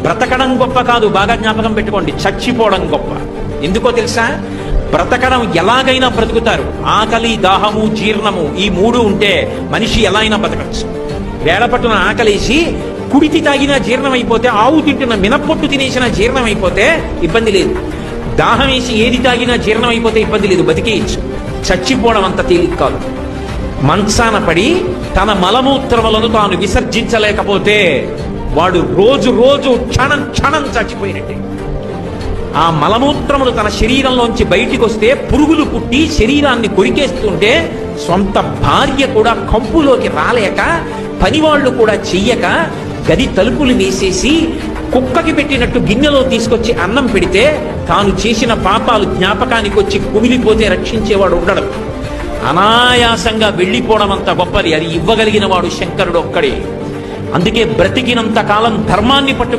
బ్రతకడం గొప్ప కాదు, బాగా జ్ఞాపకం పెట్టుకోండి, చచ్చిపోవడం గొప్ప. ఎందుకో తెలుసా? బ్రతకడం ఎలాగైనా బ్రతుకుతారు. ఆకలి, దాహము, జీర్ణము ఈ మూడు ఉంటే మనిషి ఎలా అయినా బ్రతకచ్చు. వేళపట్టున ఆకలేసి కుడితి తాగినా జీర్ణం అయిపోతే, ఆవు తింటున్న మినప్పొట్టు తినేసినా జీర్ణం అయిపోతే ఇబ్బంది లేదు. దాహం వేసి ఏది తాగినా జీర్ణం అయిపోతే ఇబ్బంది లేదు, బతికేయచ్చు. చచ్చిపోవడం అంత తేలిక కాదు. మంచాన పడి తన మలమూత్రములను తాను విసర్జించలేకపోతే వాడు రోజు రోజు క్షణం క్షణం చచ్చిపోయినట్టే. ఆ మలమూత్రములు తన శరీరంలోంచి బయటికి వస్తే పురుగులు పుట్టి శరీరాన్ని కొరికేస్తుంటే సొంత భార్య కూడా కంపులోకి రాలేక, పనివాళ్లు కూడా చెయ్యక, గది తలుపులు వేసేసి కుక్కకి పెట్టినట్టు గిన్నెలో తీసుకొచ్చి అన్నం పెడితే తాను చేసిన పాపాలు జ్ఞాపకానికి వచ్చి కుమిలిపోతే రక్షించేవాడు ఉండడం. అనాయాసంగా వెళ్ళిపోవడం అంత గొప్పది. అది ఇవ్వగలిగిన వాడు శంకరుడు ఒక్కడే. అందుకే బ్రతికినంత కాలం ధర్మాన్ని పట్టుకు